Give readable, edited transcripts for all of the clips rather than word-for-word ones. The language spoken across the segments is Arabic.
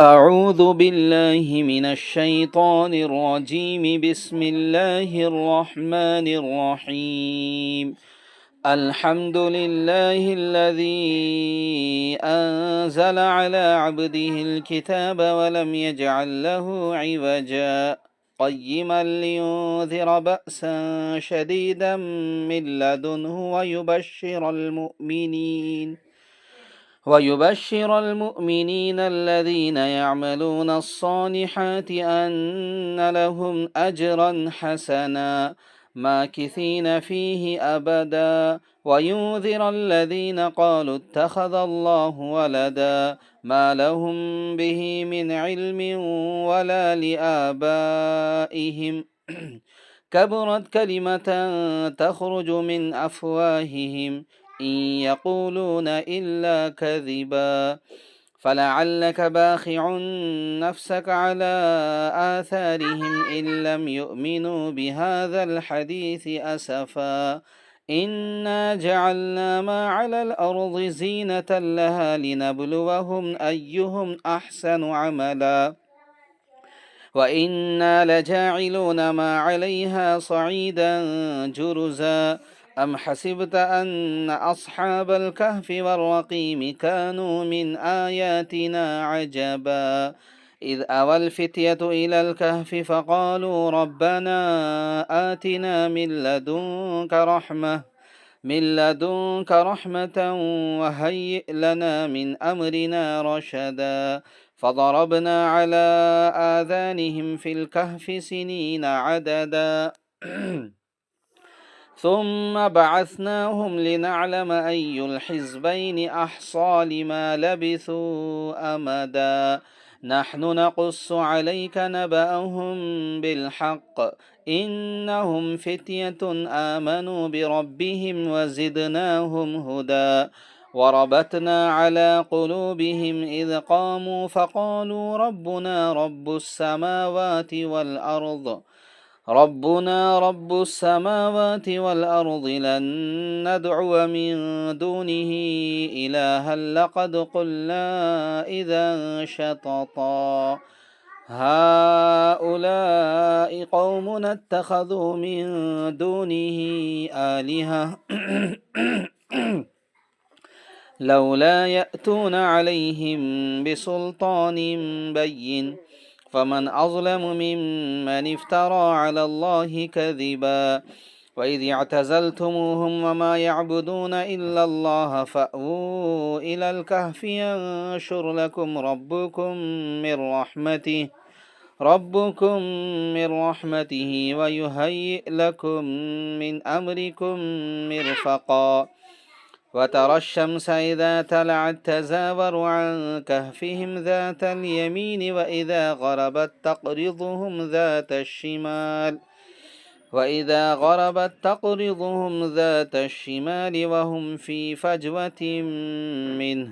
أعوذ بالله من الشيطان الرجيم. بسم الله الرحمن الرحيم. الحمد لله الذي أنزل على عبده الكتاب ولم يجعل له عوجا قيما لينذر بأسا شديدا من لدنه ويبشر المؤمنين الذين يعملون الصالحات أن لهم أجرا حسنا ماكثين فيه أبدا وينذر الذين قالوا اتخذ الله ولدا ما لهم به من علم ولا لآبائهم كبرت كلمة تخرج من أفواههم إن يقولون إلا كذبا فلعلك باخع نفسك على آثارهم إن لم يؤمنوا بهذا الحديث أسفا إنا جعلنا ما على الأرض زينة لها لنبلوهم أيهم أحسن عملا وإنا لجاعلون ما عليها صعيدا جرزا أم حسبت أن أصحاب الكهف والرقيم كانوا من آياتنا عجبا إذ أوى الفتية إلى الكهف فقالوا ربنا آتنا من لدنك رحمة وهيئ لنا من أمرنا رشدا فضربنا على آذانهم في الكهف سنين عددا ثم بعثناهم لنعلم أي الحزبين أحصى لما لبثوا أمدا نحن نقص عليك نبأهم بالحق إنهم فتية آمنوا بربهم وزدناهم هدى وربتنا على قلوبهم إذ قاموا فقالوا ربنا رب السماوات والأرض لن ندعو من دونه إلها لقد قلنا إذا شططا هؤلاء قوم اتخذوا من دونه آلهة لولا يأتون عليهم بسلطان بين فمن أظلم ممن افترى على الله كذبا وإذ اعتزلتموهم وما يعبدون إلا الله فأووا إلى الكهف ينشر لكم ربكم من رحمته ويهيئ لكم من أمركم مرفقا وترى الشمس إذا طلعت تزاور عن كهفهم ذات اليمين وإذا غربت تقرضهم ذات الشمال وهم في فجوة منه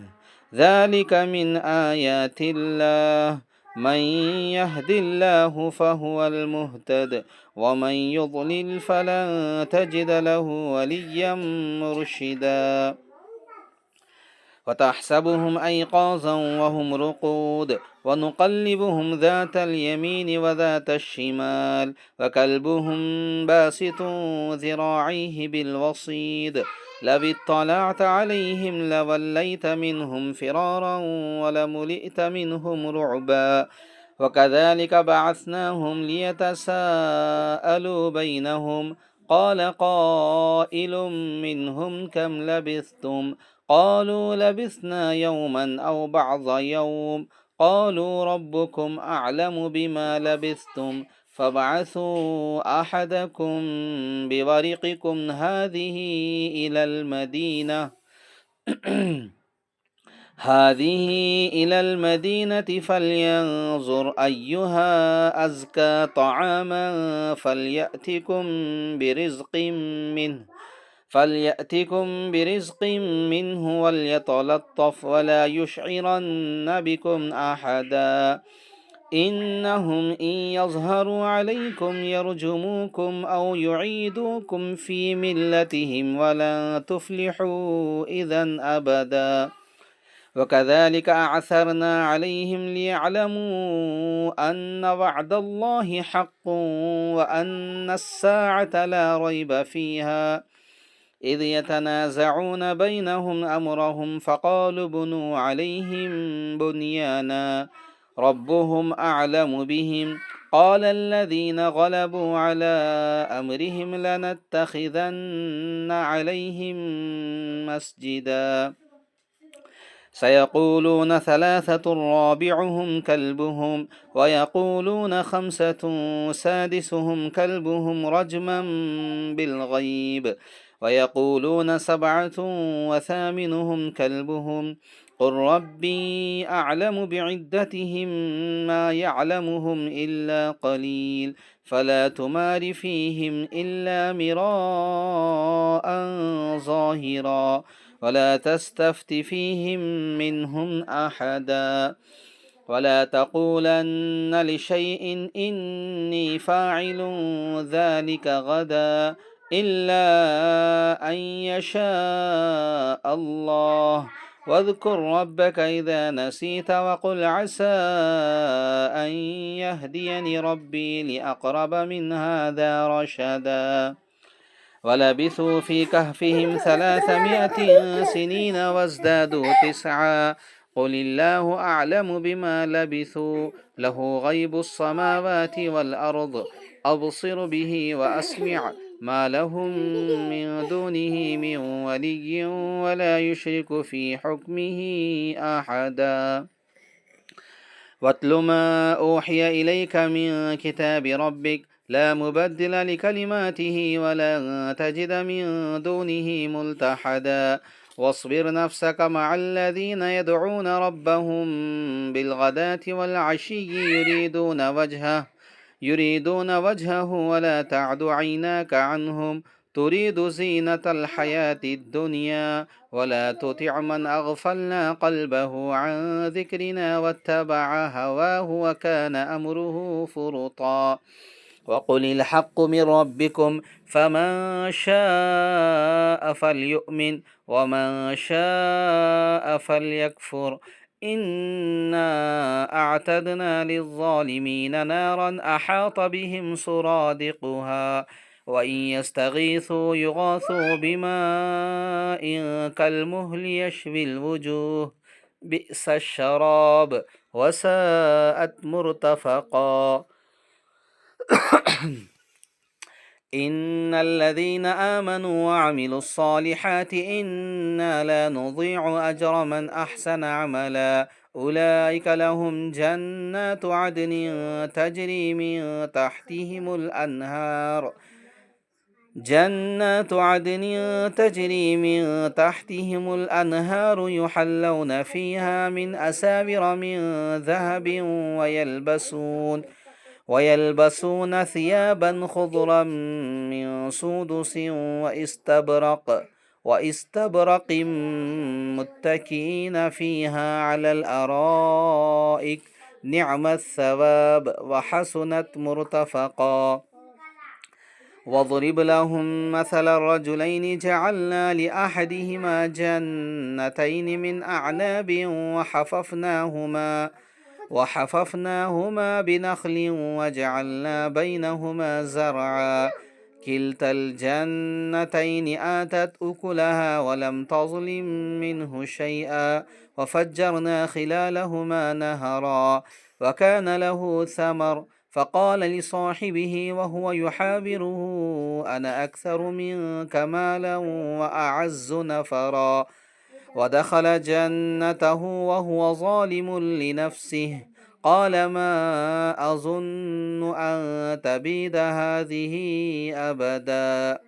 ذلك من آيات الله من يهد الله فهو المهتد ومن يضلل فلن تجد له وليا مرشدا وتحسبهم أيقاظا وهم رقود ونقلبهم ذات اليمين وذات الشمال وكلبهم باسط ذراعيه بالوصيد لو اطلعت عليهم لوليت منهم فرارا ولملئت منهم رعبا وكذلك بعثناهم ليتساءلوا بينهم قال قائل منهم كم لبثتم قالوا لبثنا يوما أو بعض يوم قالوا ربكم أعلم بما لبثتم فابعثوا أحدكم بورقكم هذه إلى المدينة فلينظر أيها أزكى طعاما فليأتكم برزق منه وليتلطف ولا يشعرن بكم أحدا إنهم إن يظهروا عليكم يرجموكم أو يعيدوكم في ملتهم ولن تفلحوا إذا أبدا وكذلك أعثرنا عليهم ليعلموا أن وعد الله حق وأن الساعة لا ريب فيها إذ يتنازعون بينهم أمرهم فقالوا بنوا عليهم بنيانا ربهم أعلم بهم قال الذين غلبوا على أمرهم لنتخذن عليهم مسجدا سيقولون ثلاثة رابعهم كلبهم ويقولون خمسة سادسهم كلبهم رجما بالغيب ويقولون سبعة وثامنهم كلبهم قل ربي أعلم بعدتهم ما يعلمهم إلا قليل فلا تمار فيهم إلا مراء ظاهرا ولا تستفت فيهم منهم أحدا ولا تقولن لشيء إني فاعل ذلك غدا إلا أن يشاء الله واذكر ربك إذا نسيت وقل عسى أن يهديني ربي لأقرب من هذا رشدا ولبثوا في كهفهم 300 سنين وازدادوا 9 قل الله أعلم بما لبثوا له غيب السماوات والأرض أبصر به وأسمع ما لهم من دونه من ولي ولا يشرك في حكمه أحدا واتل ما أوحي إليك من كتاب ربك لا مبدل لكلماته ولا تجد من دونه ملتحدا واصبر نفسك مع الذين يدعون ربهم بالغداة والعشي يريدون وجهه ولا تعد عيناك عنهم تريد زينة الحياة الدنيا ولا تطع من أغفلنا قلبه عن ذكرنا واتبع هواه وكان أمره فرطا وقل الحق من ربكم فمن شاء فليؤمن ومن شاء فليكفر إنا أعتدنا للظالمين نارا أحاط بهم سرادقها وإن يستغيثوا يغاثوا بماء كالمهل يشوي الوجوه بئس الشراب وساءت مرتفقا إن الذين آمنوا وعملوا الصالحات إنا لا نضيع أجر من أحسن عملا أولئك لهم جنات عدن تجري من تحتهم الأنهار يحلون فيها من أساور من ذهب ويلبسون ثيابا خضرا من سندس واستبرق متكئين فيها على الأرائك نعم الثواب وحسنت مرتفقا واضرب لهم مثل الرجلين جعلنا لأحدهما جنتين من أعناب وحففناهما بنخل وجعلنا بينهما زرعا كلتا الجنتين آتت أكلها ولم تظلم منه شيئا وفجرنا خلالهما نهرا وكان له ثمر فقال لصاحبه وهو يحاوره أنا أكثر منك مالا وأعز نفرا ودخل جنته وهو ظالم لنفسه قال ما أظن أن تبيد هذه أبدا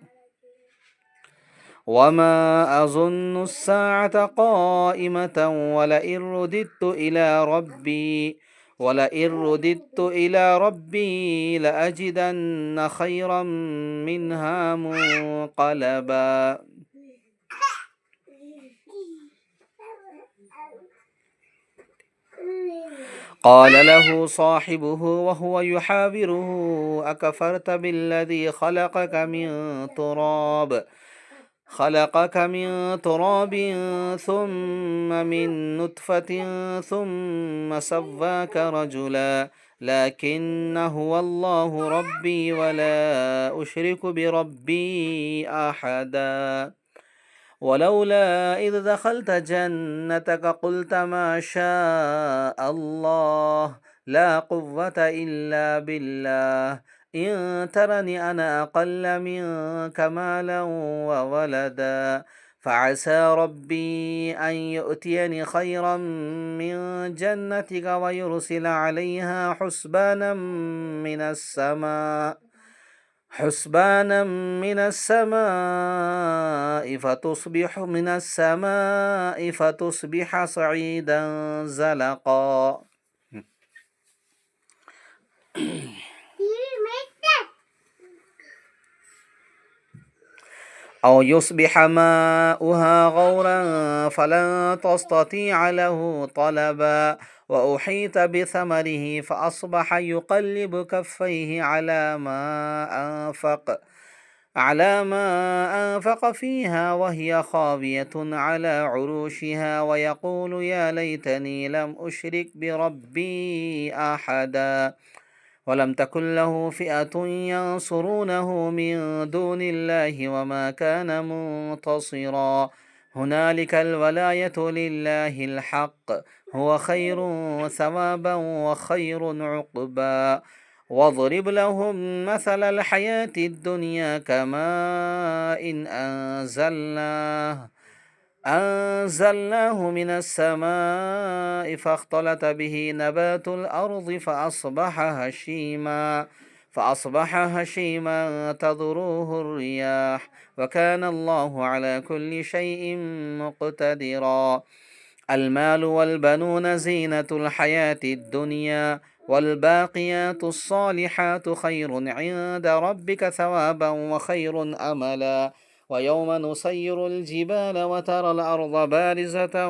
وما أظن الساعة قائمة ولئن رددت إلى ربي لأجدن خيرا منها منقلبا قال له صاحبه وهو يحاوره أكفرت بالذي خلقك من تراب خلقك من تراب ثم من نطفة ثم سواك رجلا لكن هو الله ربي ولا أشرك بربي أحدا ولولا إذ دخلت جنتك قلت ما شاء الله لا قوة إلا بالله إن ترني أنا أقل منك مالا وولدا فعسى ربي أن يؤتيني خيرا من جنتك ويرسل عليها حسبانا من السماء فتصبح صعيدا زلقا أو يصبح ماؤها غورا فلن تستطيع له طلبا وأحيط بثمره فأصبح يقلب كفيه على ما أنفق فيها وهي خاوية على عروشها ويقول يا ليتني لم أشرك بربي أحدا ولم تكن له فئة ينصرونه من دون الله وما كان منتصرا هنالك الولاية لله الحق هو خير ثوابا وخير عقبا واضرب لهم مثل الحياة الدنيا كماء إن أنزلناه من السماء فاختلط به نبات الأرض فأصبح هشيما تذروه الرياح وكان الله على كل شيء مقتدرا المال والبنون زينة الحياة الدنيا والباقيات الصالحات خير عند ربك ثوابا وخير أملا ويوم نسير الجبال وترى الأرض بارزة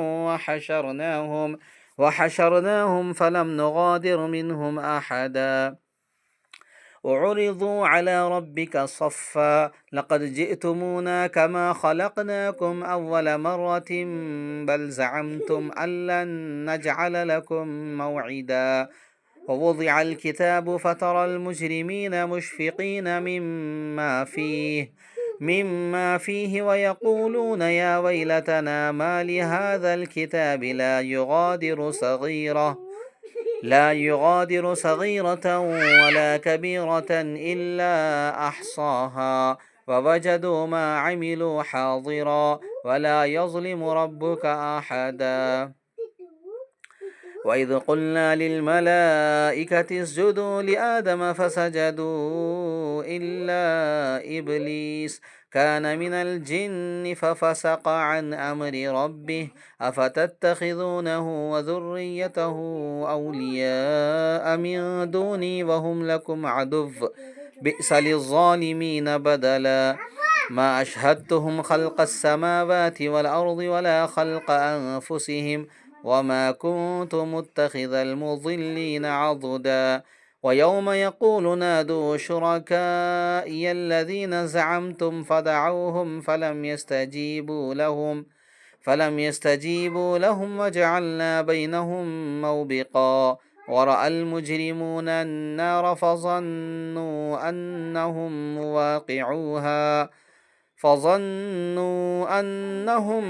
وحشرناهم فلم نغادر منهم أحدا وعرضوا على ربك صفا لقد جئتمونا كما خلقناكم أول مرة بل زعمتم أن لن نجعل لكم موعدا ووضع الكتاب فترى المجرمين مشفقين مما فيه ويقولون يا ويلتنا ما لهذا الكتاب لا يغادر صغيرة ولا كبيرة إلا أحصاها ووجدوا ما عملوا حاضرا ولا يظلم ربك أحدا وإذ قلنا للملائكة اسجدوا لآدم فسجدوا إلا إبليس كان من الجن ففسق عن أمر ربه أفتتخذونه وذريته أولياء من دوني وهم لكم عدو بئس للظالمين بدلا ما أشهدتهم خلق السماوات والأرض ولا خلق أنفسهم وما كنت متخذ المضلين عضدا ويوم يقول نادوا شركائي الذين زعمتم فدعوهم فلم يستجيبوا لهم وجعلنا بينهم موبقا ورأى المجرمون النار فظنوا أنهم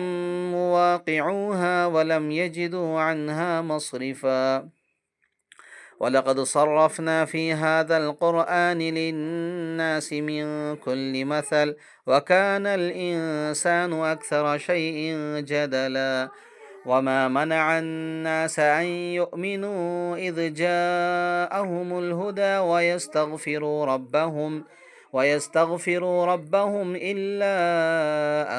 مواقعوها ولم يجدوا عنها مصرفا ولقد صرفنا في هذا القرآن للناس من كل مثل وكان الإنسان أكثر شيء جدلا وما منع الناس أن يؤمنوا إذ جاءهم الهدى ويستغفروا ربهم إلا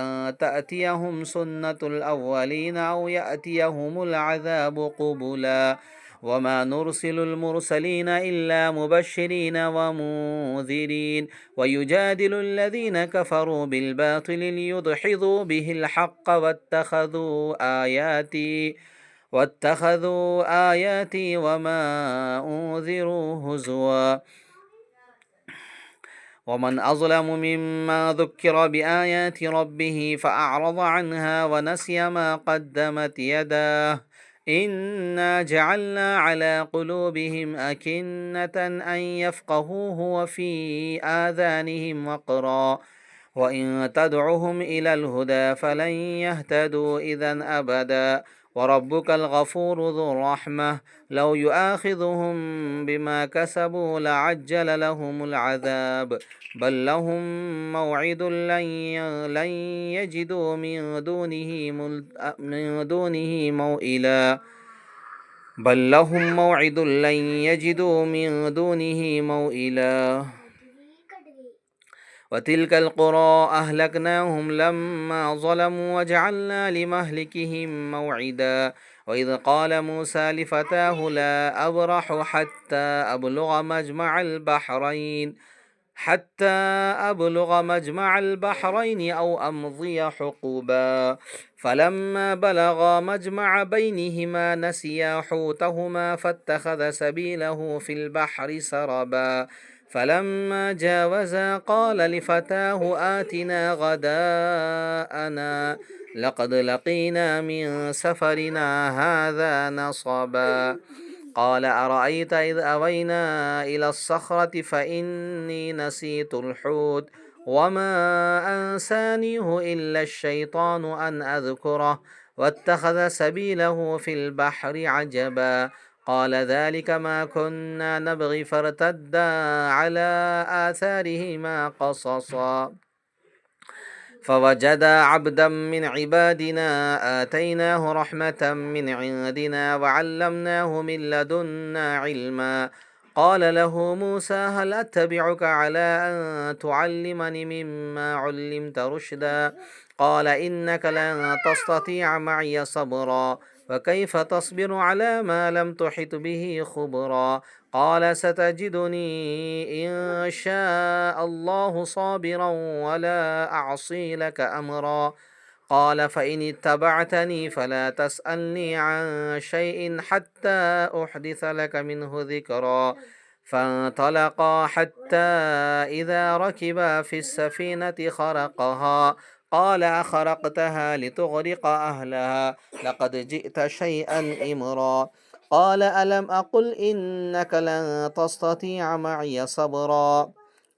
أن تأتيهم سنة الأولين أو يأتيهم العذاب قبلا وما نرسل المرسلين إلا مبشرين ومنذرين ويجادل الذين كفروا بالباطل ليدحضوا به الحق واتخذوا آياتي وما أنذروا هزوا ومن أظلم ممن ذكر بآيات ربه فأعرض عنها ونسي ما قدمت يداه إنا جعلنا على قلوبهم أكنة أن يفقهوه وفي آذانهم وقرا وإن تدعهم إلى الهدى فلن يهتدوا إذا أبدا وربك الغفور ذو الرحمة لو يؤاخذهم بما كسبوا لعجل لهم العذاب بل لهم موعد لن يجدوا من دونه موئلا بل لهم موعد لن يجدوا من دونه موئلا وتلك القرى أهلكناهم لما ظلموا وجعلنا لمهلكهم موعدا وإذ قال موسى لفتاه لا أبرح حتى أبلغ مجمع البحرين أو أمضي حقبا فلما بلغا مجمع بينهما نسيا حوتهما فاتخذ سبيله في البحر سربا فلما جاوزا قال لفتاه آتنا غداءنا لقد لقينا من سفرنا هذا نصبا قال أرأيت إذ أوينا إلى الصخرة فإني نسيت الحوت وما أنسانيه إلا الشيطان أن أذكره واتخذ سبيله في البحر عجبا قال ذلك ما كنا نبغي فارتدا على آثارهما قصصا فوجدا عبدا من عبادنا آتيناه رحمة من عندنا وعلمناه من لدنا علما قال له موسى هل أتبعك على أن تعلمني مما علمت رشدا قال إنك لن تستطيع معي صبرا وكيف تصبر على ما لم تحط به خبرا قال ستجدني إن شاء الله صابرا ولا أعصي لك أمرا قال فإن اتبعتني فلا تسألني عن شيء حتى أحدث لك منه ذكرا فانطلقا حتى إذا ركبا في السفينة خرقها قال أخرقتها لتغرق أهلها لقد جئت شيئا إمرا قال ألم أقل إنك لن تستطيع معي صبرا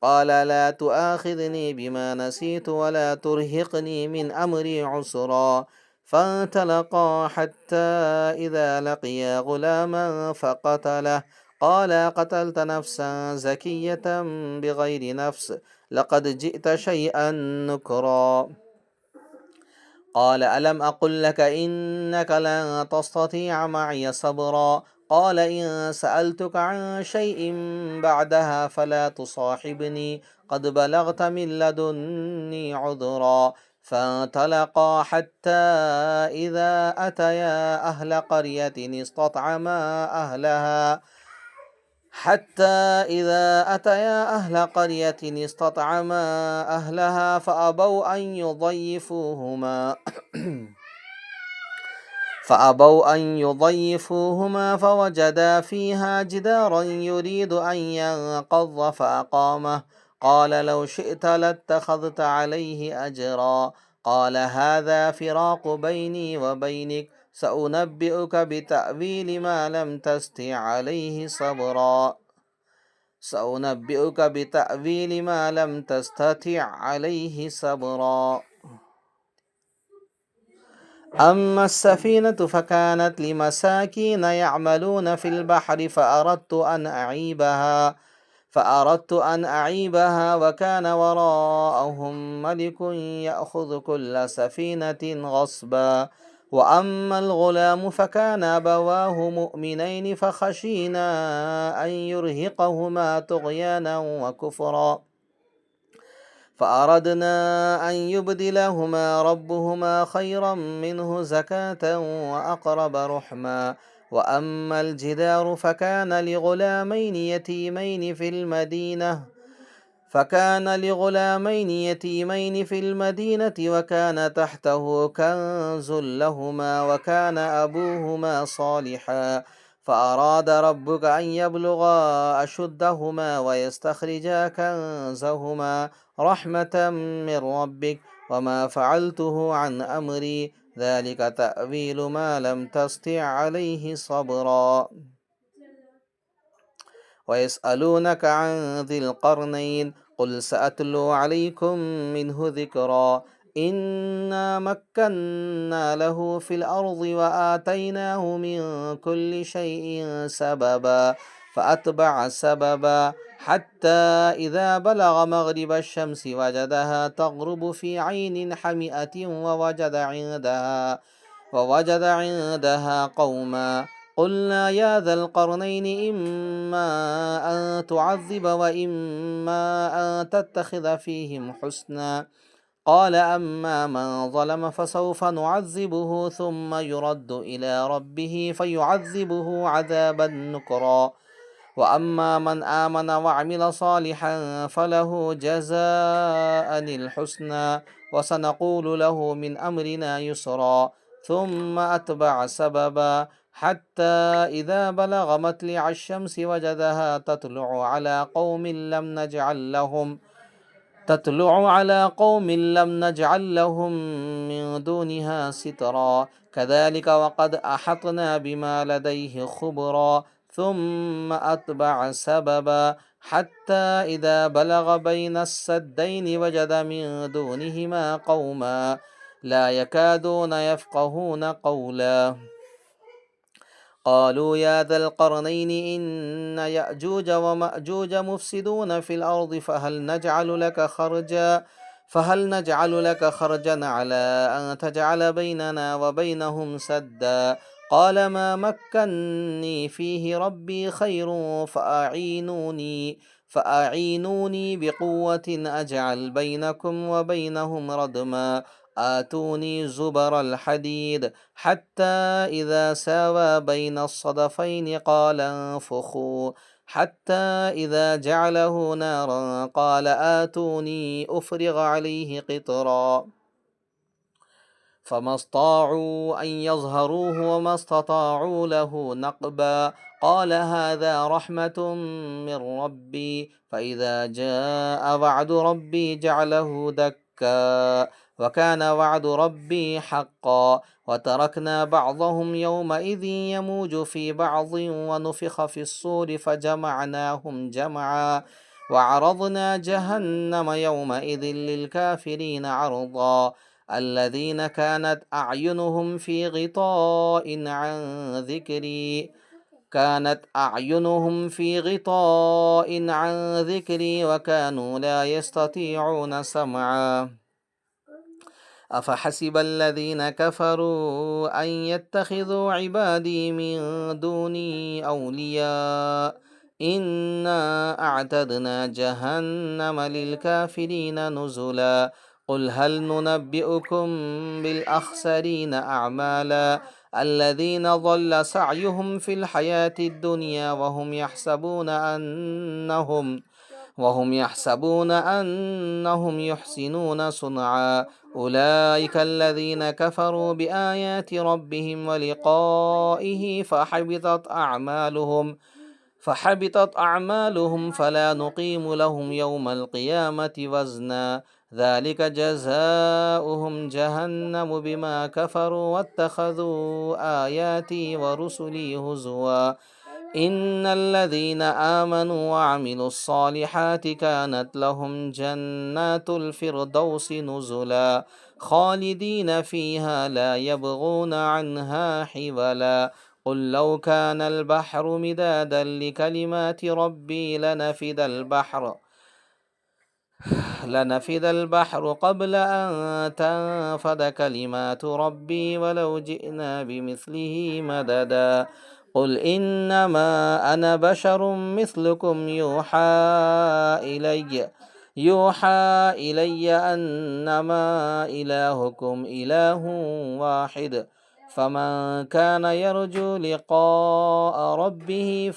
قال لا تؤاخذني بما نسيت ولا ترهقني من أمري عسرا فانطلقا حتى إذا لقيا غلاما فقتله قال قتلت نفسا زكية بغير نفس لقد جئت شيئا نكرا قال ألم أقل لك إنك لن تستطيع معي صبرا قال إن سألتك عن شيء بعدها فلا تصاحبني قد بلغت من لدني عذرا فانطلقا إذا أتيا أهل قرية استطعما أهلها حتى إذا أتيا أهل قرية استطعما أهلها فأبوا أن يضيفوهما فوجدا فيها جدارا يريد أن ينقض فأقامه قال لو شئت لاتخذت عليه أجرا قال هذا فراق بيني وبينك سأنبئك بتأويل ما لم تستطع عليه صبرا أما السفينة فكانت لمساكين يعملون في البحر فأردت أن أعيبها وكان وراءهم ملك يأخذ كل سفينة غصبا وأما الغلام فكان أبواه مؤمنين فخشينا أن يرهقهما طغيانا وكفرا فأردنا أن يبدلهما ربهما خيرا منه زكاة وأقرب رحما وأما الجدار فكان لغلامين يتيمين في المدينة وكان تحته كنز لهما وكان أبوهما صالحا فأراد ربك أن يبلغا أشدهما ويستخرجا كنزهما رحمة من ربك وما فعلته عن أمري ذلك تأويل ما لم تسطع عليه صبرا ويسألونك عن ذي القرنين قل سأتلو عليكم منه ذكرا إنا مكنا له في الأرض وآتيناه من كل شيء سببا فأتبع سببا حتى إذا بلغ مغرب الشمس وجدها تغرب في عين حمئة ووجد عندها قوما قلنا يا ذا القرنين إما أن تعذب وإما أن تتخذ فيهم حسنا قال أما من ظلم فسوف نعذبه ثم يرد إلى ربه فيعذبه عذابا نكرا وأما من آمن وعمل صالحا فله جزاء الحسنى وسنقول له من أمرنا يسرا ثم أتبع سببا حتى إذا بلغ مطلع الشمس وجدها تطلع على قوم لم نجعل لهم من دونها سترا كذلك وقد أحطنا بما لديه خبرا ثم أتبع سببا حتى إذا بلغ بين السدين وجد من دونهما قوما لا يكادون يفقهون قولا قالوا يا ذا القرنين إن يأجوج ومأجوج مفسدون في الأرض فهل نجعل لك خرجا على أن تجعل بيننا وبينهم سدا قال ما مكني فيه ربي خير فأعينوني بقوة أجعل بينكم وبينهم ردما آتوني زبر الحديد حتى إذا ساوى بين الصدفين قال انفخوا حتى إذا جعله نارا قال آتوني أفرغ عليه قطرا فما استطاعوا أن يظهروه وما استطاعوا له نقبا قال هذا رحمة من ربي فإذا جاء وعد ربي جعله دكا وكان وعد ربي حقا وتركنا بعضهم يومئذ يموج في بعض ونفخ في الصور فجمعناهم جمعا وعرضنا جهنم يومئذ للكافرين عرضا الذين كانت أعينهم في غطاء عن ذكري وكانوا لا يستطيعون سمعا أفحسب الذين كفروا أن يتخذوا عبادي من دوني أولياء إنا أعتدنا جهنم للكافرين نزلا قل هل ننبئكم بالأخسرين أعمالا الذين ضل سعيهم في الحياة الدنيا وهم يحسبون أنهم يحسنون صنعا أولئك الذين كفروا بآيات ربهم ولقائه فحبطت أعمالهم فلا نقيم لهم يوم القيامة وزنا ذلك جزاؤهم جهنم بما كفروا واتخذوا آياتي ورسلي هزوا إن الذين آمنوا وعملوا الصالحات كانت لهم جنات الفردوس نزلا خالدين فيها لا يبغون عنها حولا قل لو كان البحر مدادا لكلمات ربي لنفد البحر قبل أن تنفد كلمات ربي ولو جئنا بمثله مددا قل إنما أنا بشر مثلكم يوحى إلي أنما إلهكم إله واحد فمن كان يرجو لقاء ربه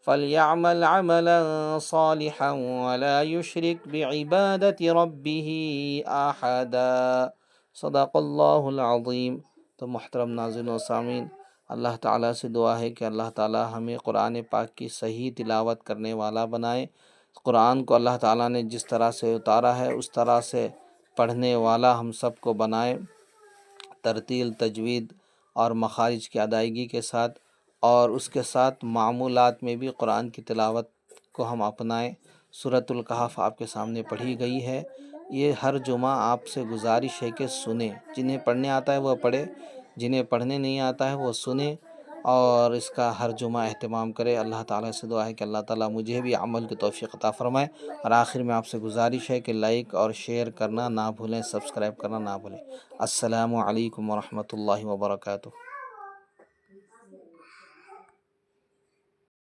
فليعمل عملا صالحا ولا يشرك بعبادة ربه أحدا صدق الله العظيم तो मोहतरम नाज़रीन व सामीन, अल्लाह ताला से दुआ है कि अल्लाह ताला हमें कुरान पाक की सही तिलावत करने वाला बनाए। कुरान को अल्लाह ताला ने जिस तरह से उतारा है उस तरह से पढ़ने वाला हम सब को बनाए, तरतील, तजवीद और मखारिज की अदायगी के साथ, और उसके साथ मामूलात में भी कुरान की तिलावत को हम अपनाएं। सूरतुल कहफ आपके सामने पढ़ी गई है, ये हर जुमा आपसे गुजारिश है कि सुने। जिन्हें पढ़ने आता है वह पढ़े, जिन्हें पढ़ने नहीं आता है वो सुने, और इसका हर जुमा एहतमाम करे। अल्लाह ताला से दुआ है कि अल्लाह ताला मुझे भी अमल की तौफीक अता फ़रमाए। और आखिर में आपसे गुजारिश है कि लाइक और शेयर करना ना भूलें, सब्सक्राइब करना ना भूलें। अस्सलामु अलैकुम व रहमतुल्लाहि व बरकातुहू।